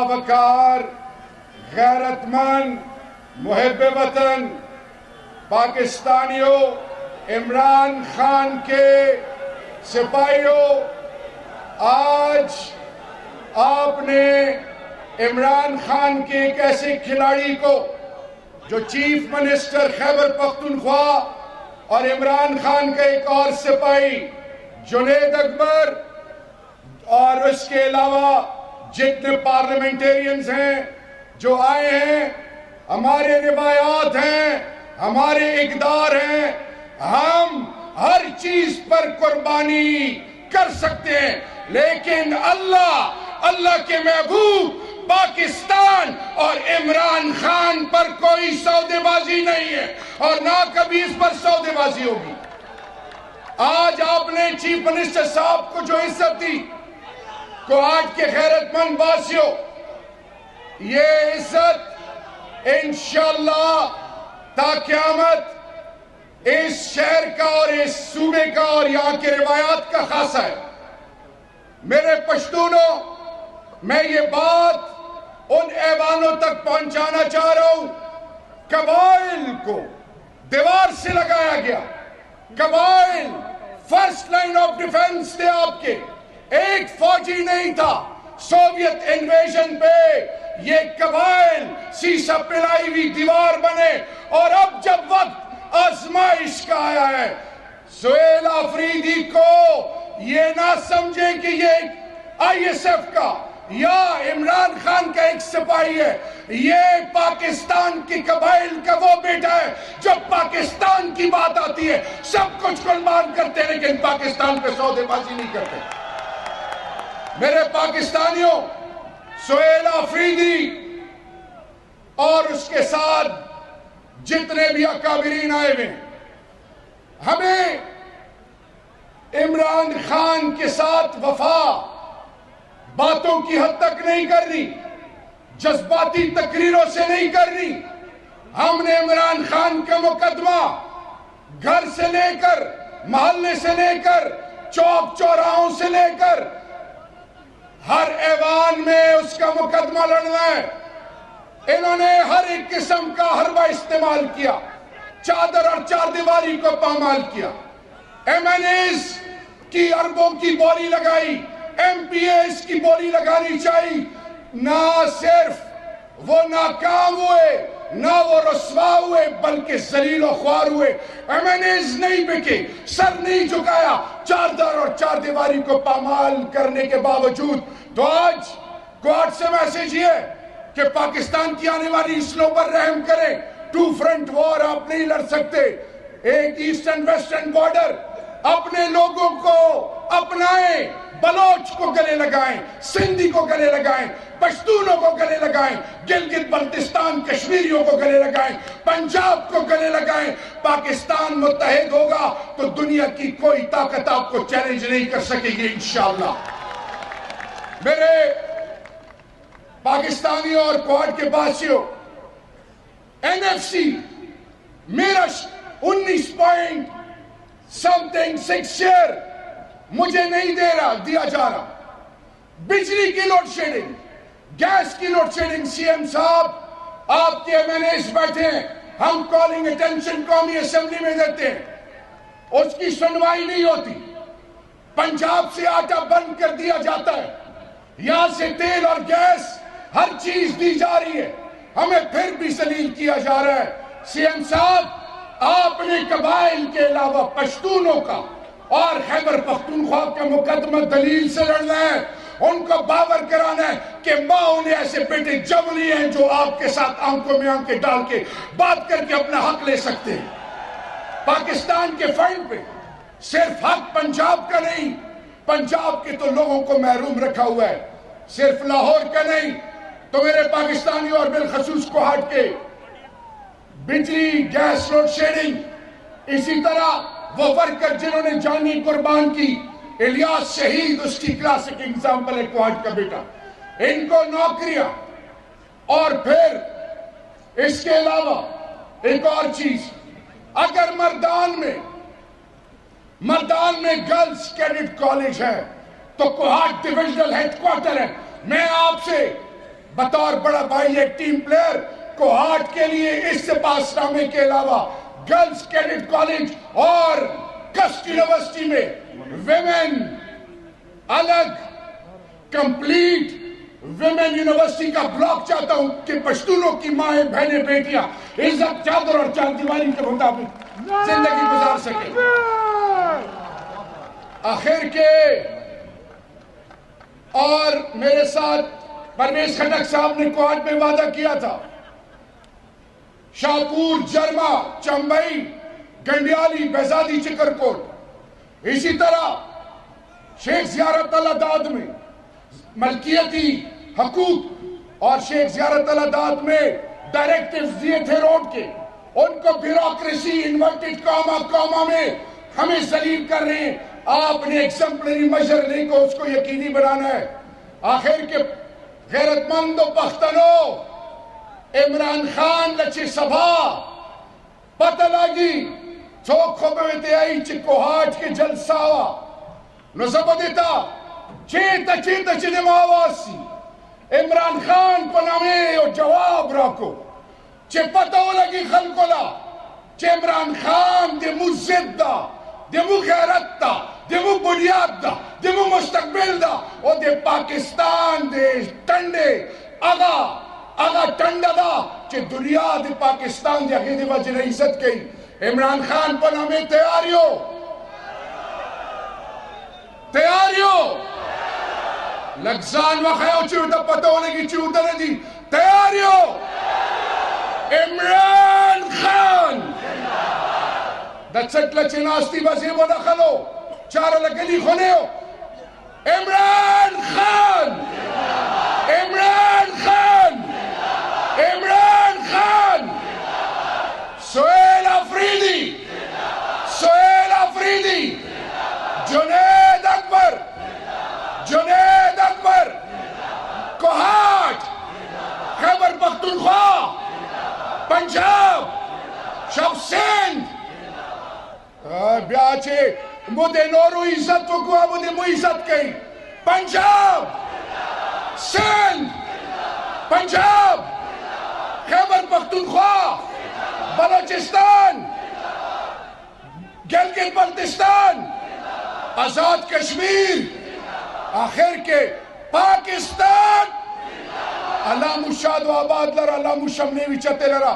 وقار، غیرت مند، محب وطن پاکستانیوں، عمران خان کے سپاہیوں، آج آپ نے عمران خان کے ایک ایسے کھلاڑی کو جو چیف منسٹر خیبر پختونخوا اور عمران خان کا ایک اور سپاہی جنید اکبر اور اس کے علاوہ جتنے پارلیمنٹیرینز ہیں جو آئے ہیں، ہمارے روایات ہیں، ہمارے اقدار ہیں، ہم ہر چیز پر قربانی کر سکتے ہیں، لیکن اللہ کے محبوب پاکستان اور عمران خان پر کوئی سودے بازی نہیں ہے اور نہ کبھی اس پر سودے بازی ہوگی۔ آج آپ نے چیف منسٹر صاحب کو جو عزت دی، کو آج کے غیرت مند واسیوں، یہ عزت انشاءاللہ تا قیامت اس شہر کا اور اس صوبے کا اور یہاں کے روایات کا خاصہ ہے۔ میرے پشتونوں، میں یہ بات ان ایوانوں تک پہنچانا چاہ رہا ہوں، قبائل کو دیوار سے لگایا گیا، قبائل فرسٹ لائن آف ڈیفنس تھے آپ کے، ایک فوجی نہیں تھا۔ سوویت انویژن پہ یہ قبائل سیسا پلائی ہوئی دیوار بنے، اور اب جب وقت آزمائش کا آیا ہے، سہیل آفریدی کو یہ نہ سمجھے کہ یہ آئی ایس ایف کا یا عمران خان کا ایک سپاہی ہے، یہ پاکستان کی قبائل کا وہ بیٹا ہے جو پاکستان کی بات آتی ہے سب کچھ قربان کرتے ہیں، لیکن پاکستان پہ سودے بازی نہیں کرتے۔ میرے پاکستانیوں، سہیل آفریدی اور اس کے ساتھ جتنے بھی اکابرین آئے ہوئے، ہمیں عمران خان کے ساتھ وفا باتوں کی حد تک نہیں کرنی، جذباتی تقریروں سے نہیں کرنی۔ ہم نے عمران خان کا مقدمہ گھر سے لے کر، محلے سے لے کر، چوک چوراہوں سے لے کر ہر ایوان میں اس کا مقدمہ لڑنا ہے۔ انہوں نے ہر ایک قسم کا حربہ استعمال کیا، چادر اور چار دیواری کو پامال کیا، ایم این ایز کی اربوں کی بولی لگائی، ایم پی ایز کی بولی لگانی چاہیے۔ نہ صرف وہ ناکام ہوئے، نہ وہ رسوا ہوئے، بلکہ ذلیل و خوار ہوئے۔ ایم این ایز نہیں بکے، سر نہیں جھکایا، چادر اور چار دیواری کو پامال کرنے کے باوجود۔ تو آج کوارٹ سے میسیج یہ ہے کہ پاکستان کی آنے والی اسلو پر رحم کریں۔ ٹو فرنٹ وار آپ نہیں لڑ سکتے، ایک ایسٹرن ویسٹرن بارڈر، اپنے لوگوں کو اپنائیں، بلوچ کو گلے لگائیں، سندھی کو گلے لگائیں، پشتونوں کو گلے لگائیں، گلگت بلتستان کشمیریوں کو گلے لگائیں، پنجاب کو گلے لگائیں۔ پاکستان متحد ہوگا تو دنیا کی کوئی طاقت آپ کو چیلنج نہیں کر سکے گی انشاءاللہ۔ میرے پاکستانیوں اور کوارٹ کے باسیوں، این ایف سی میرا 19.6 شیئر مجھے نہیں دیا جا رہا۔ بجلی کی لوڈ شیڈنگ، گیس کی لوڈ شیڈنگ، سی ایم صاحب آپ کے ایم این ایز بیٹھے ہیں، ہم کالنگ اٹینشن قومی اسمبلی میں دیتے ہیں، اس کی سنوائی نہیں ہوتی۔ پنجاب سے آٹا بند کر دیا جاتا ہے، یہاں سے تیل اور گیس ہر چیز دی جا رہی ہے، ہمیں پھر بھی ذلیل کیا جا رہا ہے۔ سی ایم صاحب آپ نے قبائل کے علاوہ پشتونوں کا اور خیبر پختونخوا کا مقدمہ دلیل سے لڑنا ہے، ان کو باور کرانا ہے کہ ماں نے ایسے بیٹے جب لیے ہیں جو آپ کے ساتھ آنکھوں میں آنکھیں ڈال کے بات کر کے اپنا حق لے سکتے ہیں۔ پاکستان کے فنڈ پہ صرف حق پنجاب کا نہیں، پنجاب کے تو لوگوں کو محروم رکھا ہوا ہے، صرف لاہور کا نہیں۔ تو میرے پاکستانیوں اور بالخصوص کوہاٹ کے بجلی گیس لوڈ شیڈنگ، اسی طرح وہ ورکر جنہوں نے جانی قربان کی، الیاس شہید اس کی کلاسک اگزامپل ہے، کوہاٹ کا بیٹا، ان کو نوکریاں۔ اور پھر اس کے علاوہ ایک اور چیز، اگر مردان میں گرلز کیڈٹ کالج ہے تو کوہاٹ ڈویژنل ہیڈ کوارٹر ہے۔ میں آپ سے بطور بڑا بھائی ایک ٹیم پلیئر کوہاٹ کے لیے اس سپاس نامے کے علاوہ گرلز کیڈٹ کالج اور کسٹ یونیورسٹی میں ویمن الگ کمپلیٹ ویمن یونیورسٹی کا بلاک چاہتا ہوں کہ پشتونوں کی مائیں بہنیں بیٹیاں عزت چادر اور چار دیواری کے مطابق زندگی گزار سکیں. آخر کے اور میرے ساتھ پرویز خٹک صاحب نے کوہاٹ میں وعدہ کیا تھا. شاہپور، جرما، چمبئی، گنڈیالی، بہزادی، چکرکوٹ، اسی طرح شیخ زیارت اللہ داد میں ملکیتی حقوق اور شیخ زیارت اللہ داد میں ڈائریکٹیوز دیے تھے روڈ کے، ان کو بیوروکریسی انورٹڈ کاما میں ہمیں ذلیل کر رہے ہیں. آپ نے ایگزمپلری میجر لے کو اس کو یقینی بنانا ہے. آخر کے غیرت مند و پختنو عمران خان لچے سبھا پتہ لگی چوک خوبویتے آئی چی کوہاٹ کے جلساوا نظبہ دیتا چیتا چینے ماواسی عمران خان پنامے و جواب راکو چے پتہ ہو لگی خلقولا چے عمران خان دے مو زد دا دے مو غیرت دا دے مو بنیاد دا دے مو مستقبل دا او دے پاکستان دے ٹنڈے آگا ٹنڈا دا چے دنیا دے پاکستان دے اگے دے وجہ عزت کئی. عمران خان پنامے تیاریو لگزان وخیو چیوتا پتہ ہونے کی چیوتا نے دی تیاریو. عمران خان دچٹ لچے ناستی بازی بودا خلو چارا لگلی خونیو. عمران خان عمران خان عمران خان سہیل آفریدی جنید اکبر کوہاٹ خیبر پختونخوا پنجاب شب سندھ بیاچے مودے نورو عزت وکوا مودے مو عزت کئی. پنجاب سندھ پنجاب خیبر پختونخوا بلوچستان گلگت بلتستان آزاد کشمیر آخر کے پاکستان اللہ مشاد و آباد لرا اللہ مشمنی وچتے لرا.